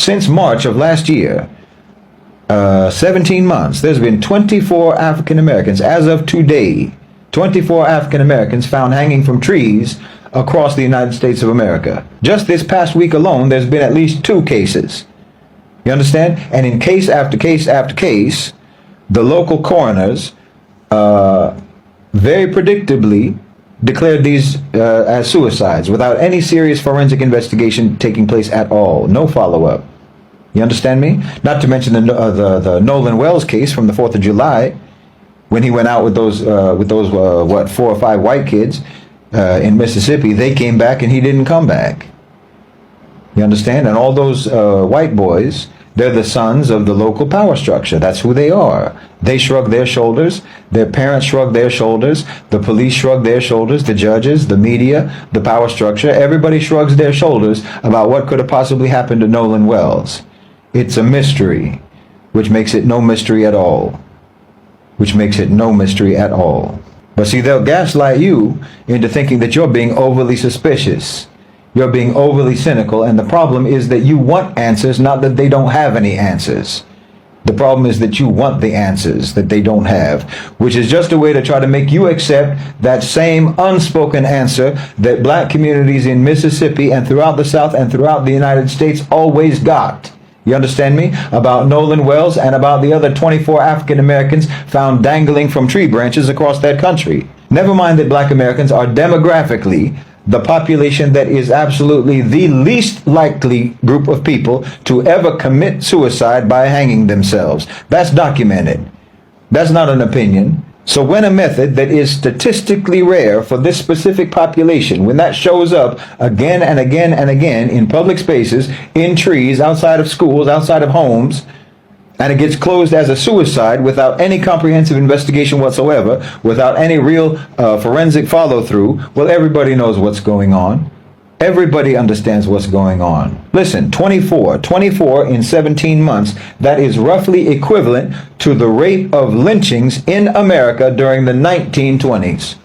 Since March of last year, 17 months, there's been 24 African Americans, as of today, 24 African Americans found hanging from trees across the United States of America. Just this past week alone, there's been at least 2 cases. You understand? And in case after case after case, the local coroners very predictably declared these as suicides without any serious forensic investigation taking place at all. No follow-up. You understand me? Not to mention the Nolan Wells case from the 4th of July, when he went out with those 4 or 5 white kids in Mississippi. They came back and he didn't come back. You understand? And all those white boys, they're the sons of the local power structure. That's who they are. They shrug their shoulders. Their parents shrug their shoulders. The police shrug their shoulders. The judges, the media, the power structure. Everybody shrugs their shoulders about what could have possibly happened to Nolan Wells. It's a mystery, which makes it no mystery at all. Which makes it no mystery at all. But see, they'll gaslight you into thinking that you're being overly suspicious. You're being overly cynical, and the problem is that you want answers, not that they don't have any answers. The problem is that you want the answers that they don't have, which is just a way to try to make you accept that same unspoken answer that black communities in Mississippi and throughout the South and throughout the United States always got. You understand me? About Nolan Wells and about the other 24 African Americans found dangling from tree branches across that country. Never mind that black Americans are demographically the population that is absolutely the least likely group of people to ever commit suicide by hanging themselves. That's documented. That's not an opinion. So when a method that is statistically rare for this specific population, when that shows up again and again and again in public spaces, in trees, outside of schools, outside of homes, and it gets closed as a suicide without any comprehensive investigation whatsoever, without any real forensic follow-through, well, everybody knows what's going on. Everybody understands what's going on. Listen, 24 in 17 months, that is roughly equivalent to the rate of lynchings in America during the 1920s.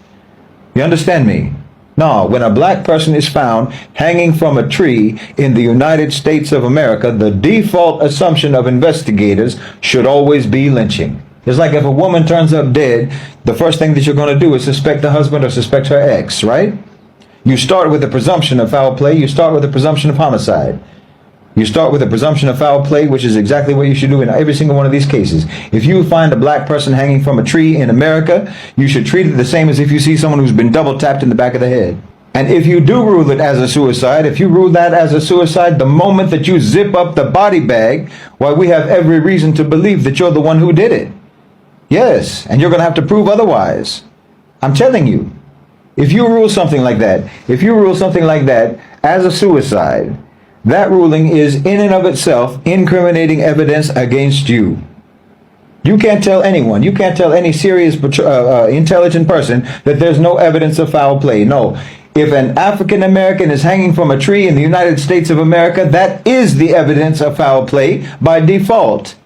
You understand me? No, when a black person is found hanging from a tree in the United States of America, the default assumption of investigators should always be lynching. It's like if a woman turns up dead, the first thing that you're going to do is suspect the husband or suspect her ex, right? You start with the presumption of foul play. You start with the presumption of homicide. You start with the presumption of foul play, which is exactly what you should do in every single one of these cases. If you find a black person hanging from a tree in America, you should treat it the same as if you see someone who's been double tapped in the back of the head. And if you do rule it as a suicide, if you rule that as a suicide, the moment that you zip up the body bag, why, we have every reason to believe that you're the one who did it. Yes, and you're going to have to prove otherwise. I'm telling you. If you rule something like that, as a suicide, that ruling is in and of itself incriminating evidence against you. You can't tell anyone, you can't tell any serious intelligent person that there's no evidence of foul play. No. If an African American is hanging from a tree in the United States of America, that is the evidence of foul play by default.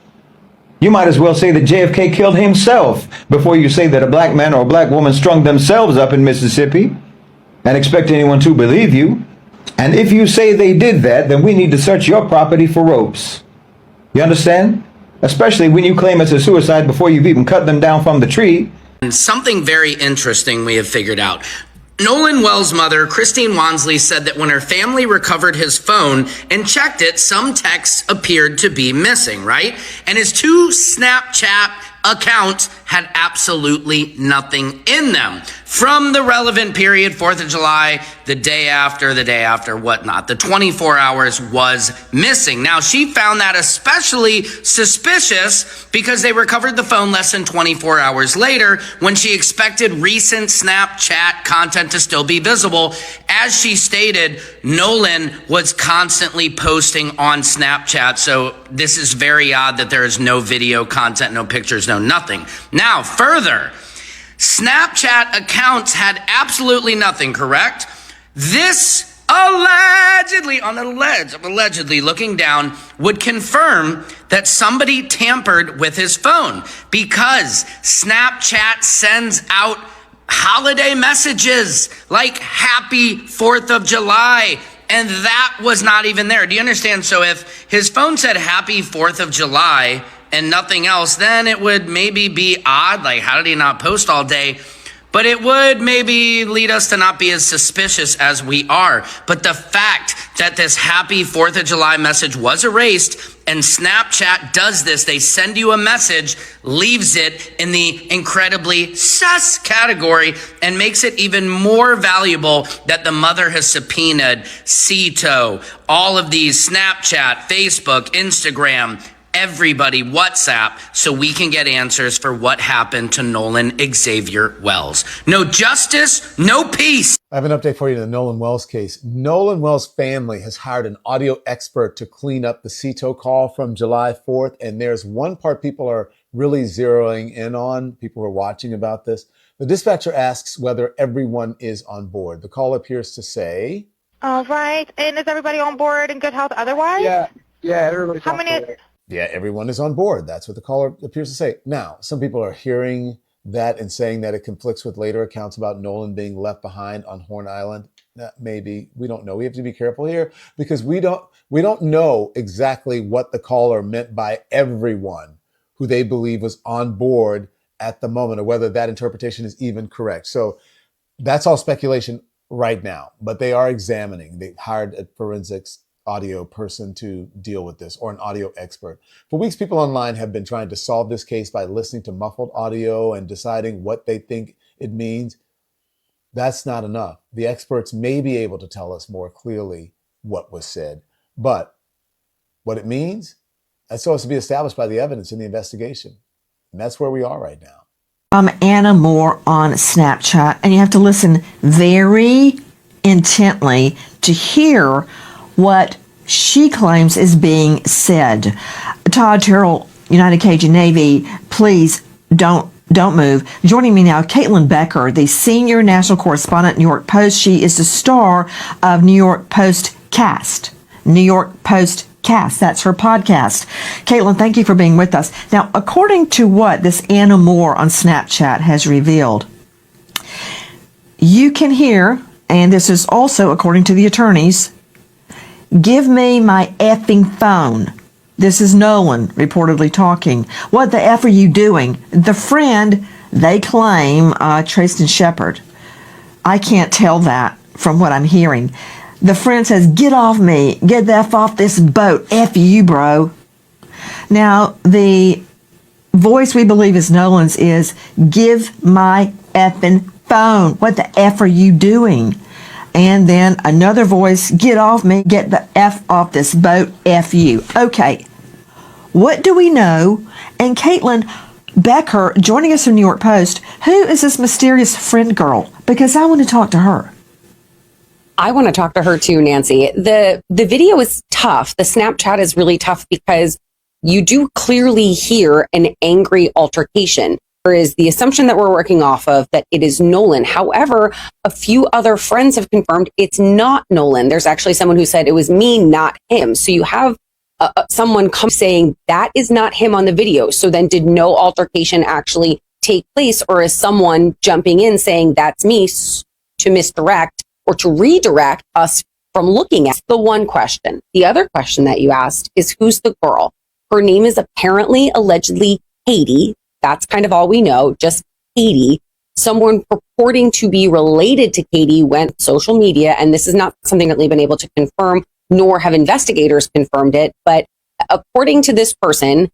You might as well say that JFK killed himself before you say that a black man or a black woman strung themselves up in Mississippi and expect anyone to believe you. And if you say they did that, then we need to search your property for ropes. You understand? Especially when you claim it's a suicide before you've even cut them down from the tree. And something very interesting we have figured out. Nolan Wells' mother, Christine Wansley, said that when her family recovered his phone and checked it, some texts appeared to be missing, right? And his 2 Snapchat accounts had absolutely nothing in them. From the relevant period, 4th of July, the day after, whatnot. The 24 hours was missing. Now, she found that especially suspicious because they recovered the phone less than 24 hours later when she expected recent Snapchat content to still be visible. As she stated, Nolan was constantly posting on Snapchat, so this is very odd that there is no video content, no pictures, no nothing. Now, further, Snapchat accounts had absolutely nothing, correct? This allegedly, on the ledge of allegedly looking down, would confirm that somebody tampered with his phone because Snapchat sends out holiday messages like Happy 4th of July And that was not even there. Do you understand? So if his phone said happy 4th of July and nothing else, then it would maybe be odd. Like, how did he not post all day? But it would maybe lead us to not be as suspicious as we are. But the fact that this happy 4th of July message was erased, and Snapchat does this, they send you a message, leaves it in the incredibly sus category, and makes it even more valuable that the mother has subpoenaed CETO, all of these Snapchat, Facebook, Instagram, everybody, WhatsApp, so we can get answers for what happened to Nolan Xavier Wells. No justice, no peace. I have an update for you in the Nolan Wells case. Nolan Wells' family has hired an audio expert to clean up the CETO call from July 4th. And there's one part people are really zeroing in on, people who are watching about this. The dispatcher asks whether everyone is on board. The call appears to say, all right. And is everybody on board in good health otherwise? Yeah, everybody's How on many? board. yeah, everyone is on board. That's what the caller appears to say. Now, some people are hearing that and saying that it conflicts with later accounts about Nolan being left behind on Horn Island. Maybe, we don't know. We have to be careful here because we don't know exactly what the caller meant by everyone who they believe was on board at the moment, or whether that interpretation is even correct. So that's all speculation right now, but they are examining. They hired a forensics audio person to deal with this, or an audio expert. For weeks, people online have been trying to solve this case by listening to muffled audio and deciding what they think it means. That's not enough. The experts may be able to tell us more clearly what was said, but what it means, that's supposed to be established by the evidence in the investigation. And that's where we are right now. I'm Anna Moore on Snapchat, and you have to listen very intently to hear what she claims is being said. Todd Terrell, United Cajun Navy, please don't move. Joining me now, Caitlin Becker, the senior national correspondent, New York Post. She is the star of New York Post Cast. New York Post Cast. That's her podcast. Caitlin, thank you for being with us. Now, according to what this Anna Moore on Snapchat has revealed, you can hear, and this is also according to the attorneys, give me my effing phone. This is Nolan reportedly talking. What the F are you doing? The friend, they claim, Trayston Shepard. I can't tell that from what I'm hearing. The friend says, get off me. Get the F off this boat. F you, bro. Now, the voice we believe is Nolan's is, give my effing phone. What the F are you doing? And then another voice, get off me, get the F off this boat, F you. Okay, what do we know? And Caitlin Becker, joining us from New York Post, who is this mysterious friend girl? Because I want to talk to her. I want to talk to her too, Nancy. The video is tough. The Snapchat is really tough because you do clearly hear an angry altercation. There is the assumption that we're working off of that it is Nolan. However, a few other friends have confirmed it's not Nolan. There's actually someone who said it was me, not him. So you have someone come saying that is not him on the video. So then did no altercation actually take place, or is someone jumping in saying that's me to misdirect or to redirect us from looking at the one question? The other question that you asked is, who's the girl? Her name is apparently, allegedly, Katie. That's kind of all we know, just Katie. Someone purporting to be related to Katie went social media, and this is not something that they've been able to confirm, nor have investigators confirmed it. But according to this person,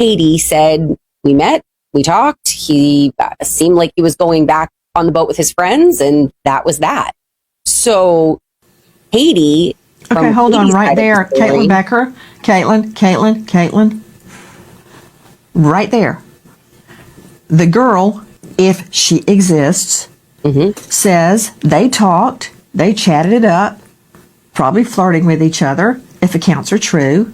Katie said, we met, we talked, he seemed like he was going back on the boat with his friends, and that was that. So Katie... Okay, hold on right there. Caitlin Becker. Caitlin. Right there. The girl, if she exists, says they talked, they chatted it up, probably flirting with each other, if accounts are true.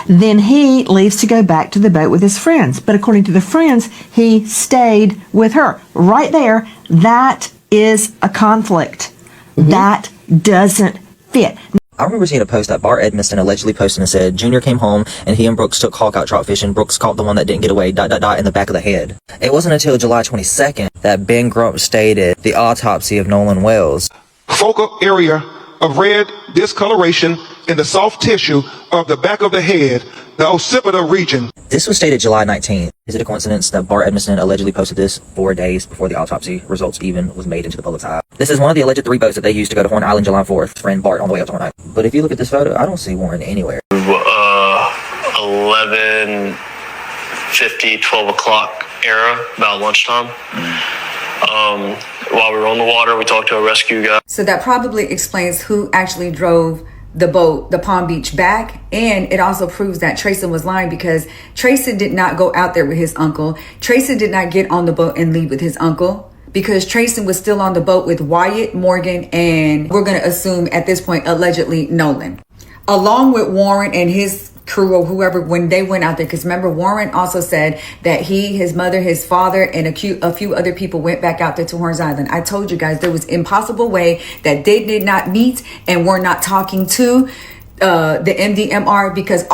Then he leaves to go back to the boat with his friends. But according to the friends, he stayed with her. Right there, that is a conflict. That doesn't fit. I remember seeing a post that Bart Edmiston allegedly posted and said, Junior came home and he and Brooks took hawk out trout fishing. Brooks caught the one that didn't get away, in the back of the head. It wasn't until July 22nd that Ben Grump stated the autopsy of Nolan Wells. Focal area of red discoloration in the soft tissue of the back of the head, the occipital region. This was stated July 19th. Is it a coincidence that Bart Edmiston allegedly posted this 4 days before the autopsy results even was made into the public's eye? This is one of the alleged 3 boats that they used to go to Horn Island July 4th, friend Bart on the way up to Horn Island. But if you look at this photo, I don't see Warren anywhere. 11:50, 12 o'clock era, about lunchtime. While we were on the water, we talked to a rescue guy. So that probably explains who actually drove the boat, the Palm Beach, back. And it also proves that Trayson was lying, because Trayson did not go out there with his uncle. Trayson did not get on the boat and leave with his uncle, because Trayson was still on the boat with Wyatt, Morgan, and we're going to assume at this point, allegedly, Nolan, along with Warren and his crew or whoever when they went out there. Because remember, Warren also said that he, his mother, his father, and a few other people went back out there to Horns Island. I told you guys there was impossible way that they did not meet and were not talking to the MDMR, because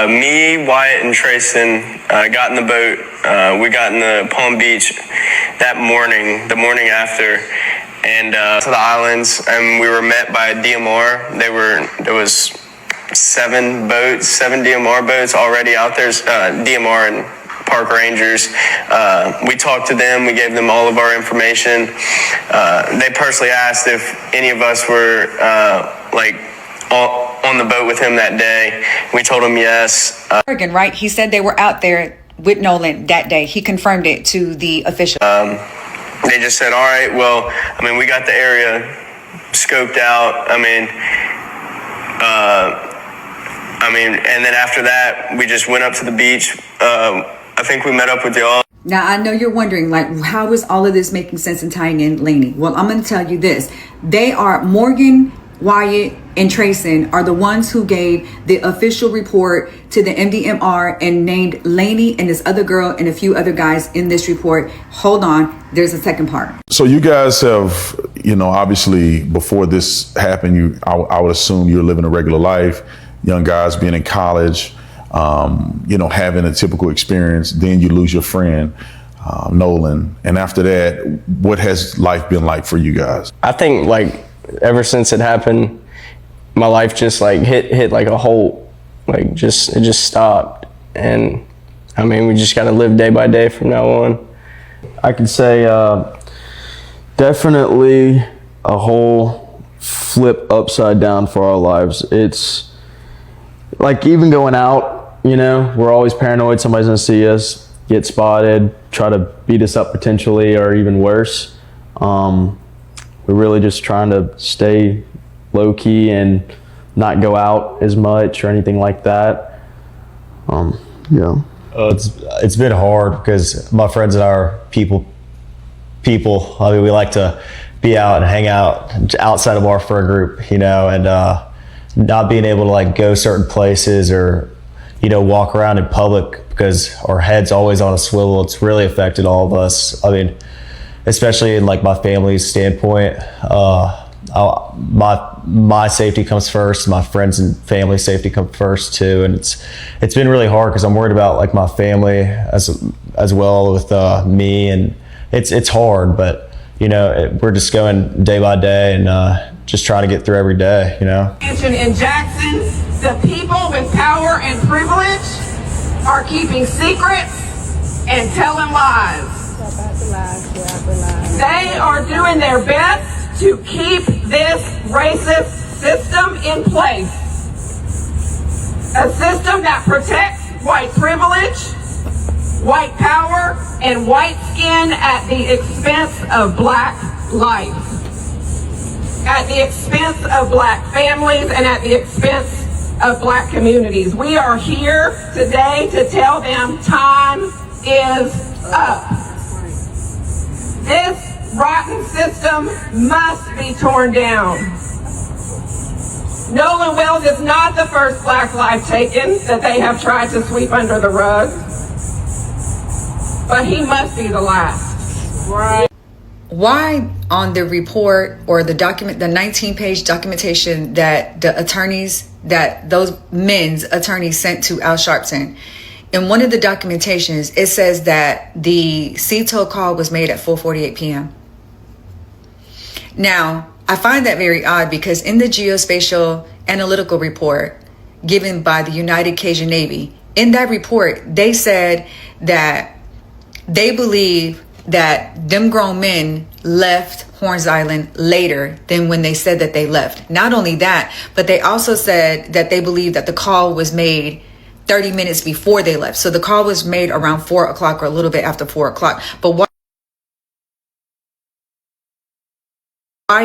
me, Wyatt, and Trayson got in the boat. We got in the Palm Beach that morning, the morning after, and to the islands, and we were met by a DMR. There was 7 DMR boats already out there, DMR and park rangers. We talked to them. We gave them all of our information. They personally asked if any of us were on the boat with him that day. We told them yes. Morgan, right? He said they were out there with Nolan that day. He confirmed it to the official. They just said, all right, well, I mean, we got the area scoped out. And then after that, we just went up to the beach. I think we met up with y'all. Now, I know you're wondering, like, how is all of this making sense and tying in Laney? Well, I'm going to tell you this. They are, Morgan, Wyatt, and Trayson are the ones who gave the official report to the MDMR and named Laney and this other girl and a few other guys in this report. Hold on. There's a second part. So you guys have, obviously before this happened, I would assume you're living a regular life, young guys being in college, having a typical experience. Then you lose your friend, Nolan. And after that, what has life been like for you guys? I think ever since it happened, my life just hit like a halt. It just stopped. And we just got to live day by day from now on. I could say definitely a whole flip upside down for our lives. It's like even going out, we're always paranoid somebody's gonna see us, get spotted, try to beat us up potentially, or even worse. We're really just trying to stay low key and not go out as much or anything like that. It's been hard because my friends and I are people. We like to be out and hang out outside of our friend group, and not being able to go certain places or, walk around in public because our head's always on a swivel. It's really affected all of us. Especially in my family's standpoint, my safety comes first. My friends and family safety come first too. And it's been really hard because I'm worried about my family as well with me, and it's hard, but we're just going day by day and just trying to get through every day, In Jackson, the people with power and privilege are keeping secrets and telling lies. They are doing their best to keep this racist system in place. A system that protects white privilege, white power, and white skin at the expense of black life, at the expense of black families, and at the expense of black communities. We are here today to tell them time is up. This rotten system must be torn down. Nolan Wells is not the first black life taken that they have tried to sweep under the rug, but he must be the last. Right. Why on the report or the document, the 19-page documentation that the attorneys, that those men's attorneys sent to Al Sharpton, in one of the documentations, it says that the CTO call was made at 4:48 p.m. Now, I find that very odd because in the geospatial analytical report given by the United Cajun Navy, in that report, they said that they believe that them grown men left Horns Island later than when they said that they left. Not only that, but they also said that they believe that the call was made 30 minutes before they left. So the call was made around 4 o'clock or a little bit after 4 o'clock. But why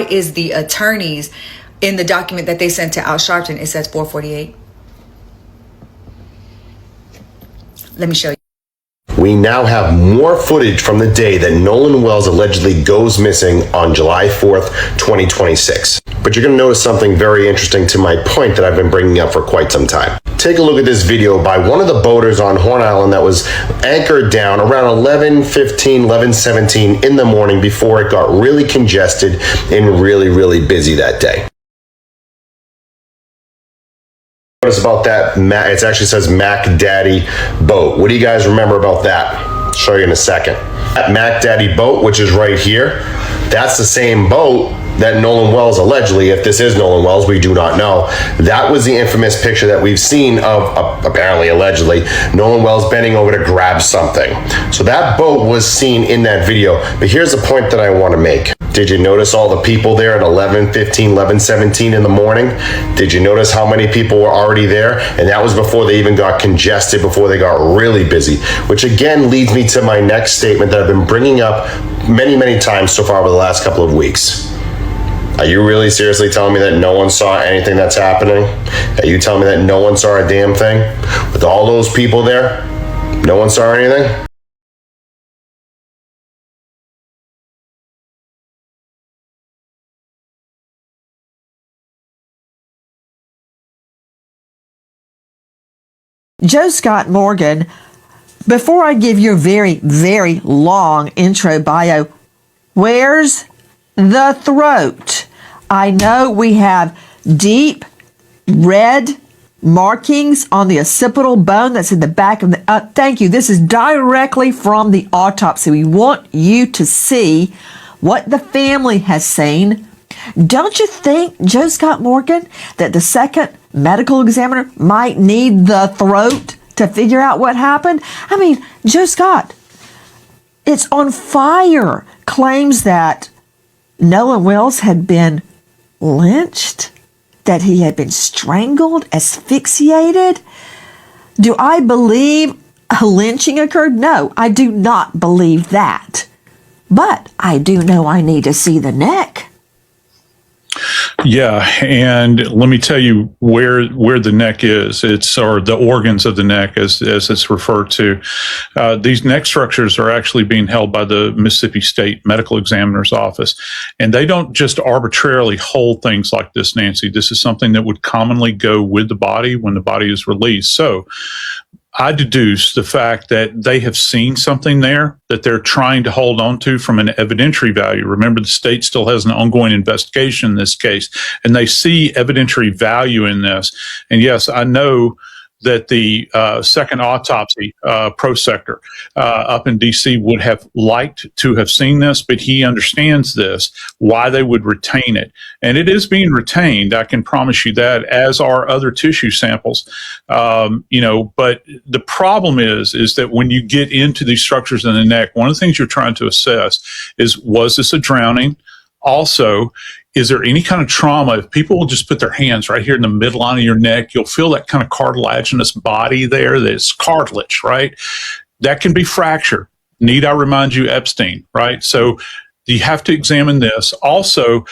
is the attorneys in the document that they sent to Al Sharpton, it says 4:48? Let me show you. We now have more footage from the day that Nolan Wells allegedly goes missing on July 4th, 2026. But you're going to notice something very interesting to my point that I've been bringing up for quite some time. Take a look at this video by one of the boaters on Horn Island that was anchored down around 11:15, 11:17 in the morning before it got really congested and really busy that day. Notice about that, it actually says Mac Daddy boat. What do you guys remember about that? I'll show you in a second. That Mac Daddy boat, which is right here, that's the same boat that Nolan Wells allegedly, if this is Nolan Wells, we do not know. That was the infamous picture that we've seen of, apparently, allegedly, Nolan Wells bending over to grab something. So that boat was seen in that video. But here's the point that I want to make. Did you notice all the people there at 11:15, 11:17 in the morning? Did you notice how many people were already there? And that was before they even got congested, before they got really busy. Which again leads me to my next statement that I've been bringing up many times so far over the last couple of weeks. Are you really seriously telling me that no one saw anything that's happening? Are you telling me that no one saw a damn thing? With all those people there, no one saw anything? Joe Scott Morgan, before I give your very long intro bio, where's the throat? I know we have deep red markings on the occipital bone that's in the back of the, thank you. This is directly from the autopsy. We want you to see what the family has seen. Don't you think, Joe Scott Morgan, that the second medical examiner might need the throat to figure out what happened? I mean, Joe Scott, it's on fire, claims that Nolan Wells had been lynched, that he had been strangled, asphyxiated. Do I believe a lynching occurred? No, I do not believe that. But I do know I need to see the neck. Yeah, and let me tell you where the neck is. It's, or the organs of the neck, as it's referred to. These neck structures are actually being held by the Mississippi State Medical Examiner's Office, and they don't just arbitrarily hold things like this, Nancy. This is something that would commonly go with the body when the body is released. So I deduce the fact that they have seen something there that they're trying to hold on to from an evidentiary value. Remember, the state still has an ongoing investigation in this case, and they see evidentiary value in this. And yes, I know that the second autopsy prosector up in D.C. would have liked to have seen this, but he understands this, why they would retain it. And it is being retained, I can promise you that, as are other tissue samples. But the problem is that when you get into these structures in the neck, one of the things you're trying to assess is, was this a drowning? Also, is there any kind of trauma? If people will just put their hands right here in the midline of your neck, you'll feel that kind of cartilaginous body there. That's cartilage, right? That can be fractured. Need I remind you, Epstein, right? So you have to examine this. Also,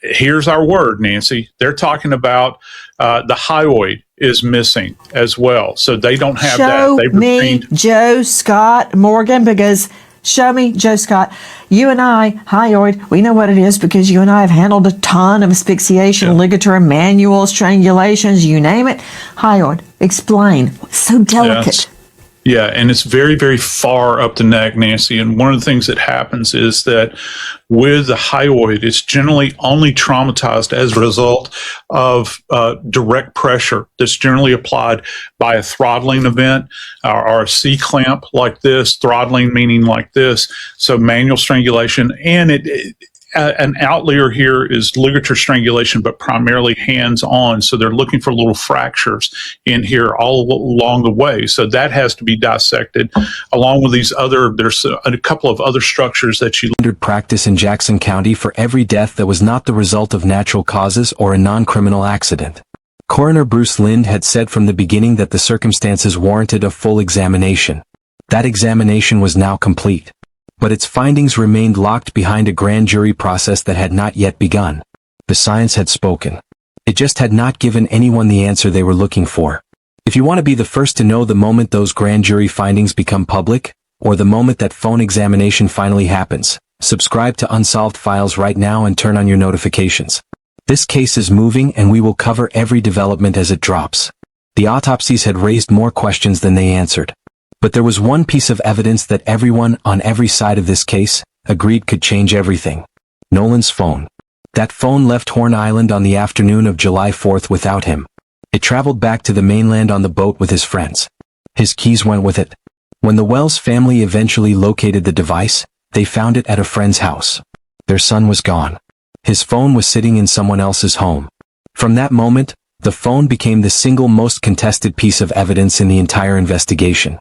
here's our word, Nancy. They're talking about the hyoid is missing as well. So they don't have that. Show me Joe Scott Morgan, because show me, Joe Scott. You and I, hyoid, we know what it is because you and I have handled a ton of asphyxiation, ligature, manual strangulations, you name it. Hyoid, explain. It's so delicate. Yeah, and it's very far up the neck, Nancy. And one of the things that happens is that with the hyoid, it's generally only traumatized as a result of direct pressure that's generally applied by a throttling event or a C-clamp like this, throttling meaning like this, so manual strangulation. And an outlier here is ligature strangulation, but primarily hands-on. So they're looking for little fractures in here all along the way. So that has to be dissected along with these other, there's a couple of other structures that you practice in Jackson County for every death that was not the result of natural causes or a non-criminal accident. Coroner Bruce Lind had said from the beginning that the circumstances warranted a full examination. That examination was now complete. But its findings remained locked behind a grand jury process that had not yet begun. The science had spoken. It just had not given anyone the answer they were looking for. If you want to be the first to know the moment those grand jury findings become public, or the moment that phone examination finally happens, subscribe to Unsolved Files right now and turn on your notifications. This case is moving and we will cover every development as it drops. The autopsies had raised more questions than they answered. But there was one piece of evidence that everyone on every side of this case agreed could change everything. Nolan's phone. That phone left Horn Island on the afternoon of July 4th without him. It traveled back to the mainland on the boat with his friends. His keys went with it. When the Wells family eventually located the device, they found it at a friend's house. Their son was gone. His phone was sitting in someone else's home. From that moment, the phone became the single most contested piece of evidence in the entire investigation.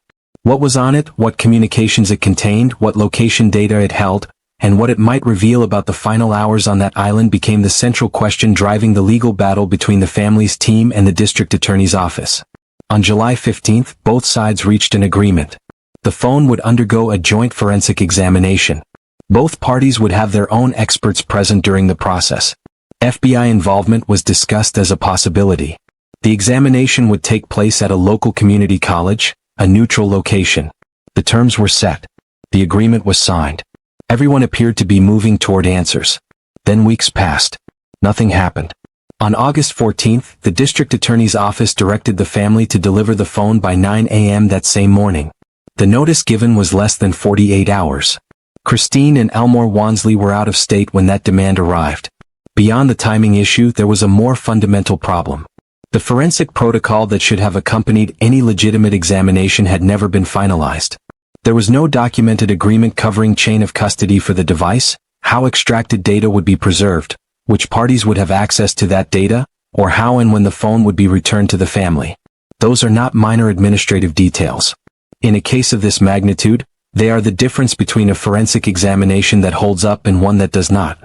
What was on it, what communications it contained, what location data it held, and what it might reveal about the final hours on that island became the central question driving the legal battle between the family's team and the district attorney's office. On July 15th, both sides reached an agreement. The phone would undergo a joint forensic examination. Both parties would have their own experts present during the process. FBI involvement was discussed as a possibility. The examination would take place at a local community college, a neutral location. The terms were set. The agreement was signed. Everyone appeared to be moving toward answers. Then weeks passed. Nothing happened. On August 14th, the district attorney's office directed the family to deliver the phone by 9 a.m. that same morning. The notice given was less than 48 hours. Christine and Elmore Wansley were out of state when that demand arrived. Beyond the timing issue, there was a more fundamental problem. The forensic protocol that should have accompanied any legitimate examination had never been finalized. There was no documented agreement covering chain of custody for the device, how extracted data would be preserved, which parties would have access to that data, or how and when the phone would be returned to the family. Those are not minor administrative details. In a case of this magnitude, they are the difference between a forensic examination that holds up and one that does not.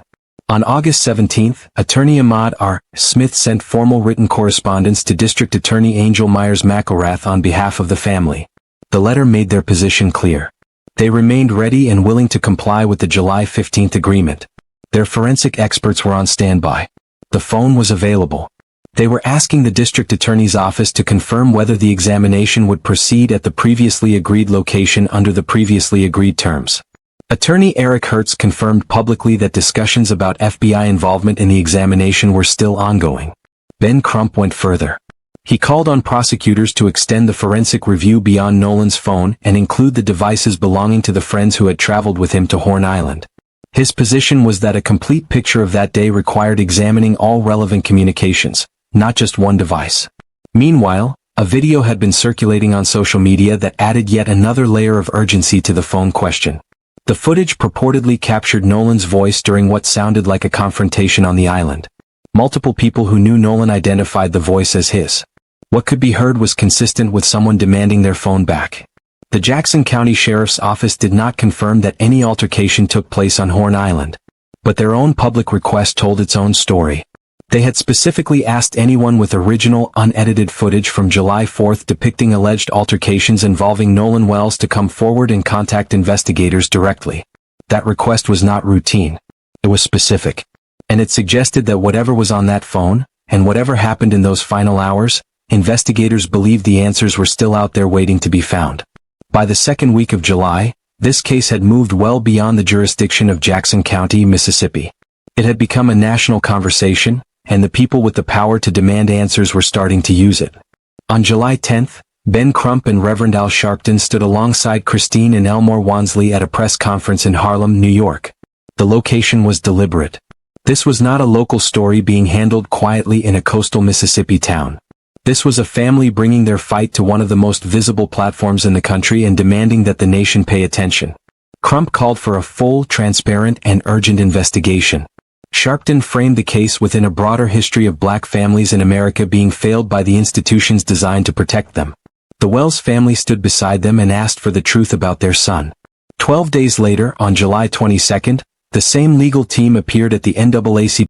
On August 17th, Attorney Ahmad R. Smith sent formal written correspondence to District Attorney Angel Myers McElrath on behalf of the family. The letter made their position clear. They remained ready and willing to comply with the July 15th agreement. Their forensic experts were on standby. The phone was available. They were asking the District Attorney's office to confirm whether the examination would proceed at the previously agreed location under the previously agreed terms. Attorney Eric Hertz confirmed publicly that discussions about FBI involvement in the examination were still ongoing. Ben Crump went further. He called on prosecutors to extend the forensic review beyond Nolan's phone and include the devices belonging to the friends who had traveled with him to Horn Island. His position was that a complete picture of that day required examining all relevant communications, not just one device. Meanwhile, a video had been circulating on social media that added yet another layer of urgency to the phone question. The footage purportedly captured Nolan's voice during what sounded like a confrontation on the island. Multiple people who knew Nolan identified the voice as his. What could be heard was consistent with someone demanding their phone back. The Jackson County Sheriff's Office did not confirm that any altercation took place on Horn Island, but their own public request told its own story. They had specifically asked anyone with original, unedited footage from July 4th depicting alleged altercations involving Nolan Wells to come forward and contact investigators directly. That request was not routine. It was specific. And it suggested that whatever was on that phone, and whatever happened in those final hours, investigators believed the answers were still out there waiting to be found. By the second week of July, this case had moved well beyond the jurisdiction of Jackson County, Mississippi. It had become a national conversation, and the people with the power to demand answers were starting to use it. On July 10th, Ben Crump and Reverend Al Sharpton stood alongside Christine and Elmore Wansley at a press conference in Harlem, New York. The location was deliberate. This was not a local story being handled quietly in a coastal Mississippi town. This was a family bringing their fight to one of the most visible platforms in the country and demanding that the nation pay attention. Crump called for a full, transparent, and urgent investigation. Sharpton framed the case within a broader history of black families in America being failed by the institutions designed to protect them. The Wells family stood beside them and asked for the truth about their son. 12 days later, on July 22, the same legal team appeared at the NAACP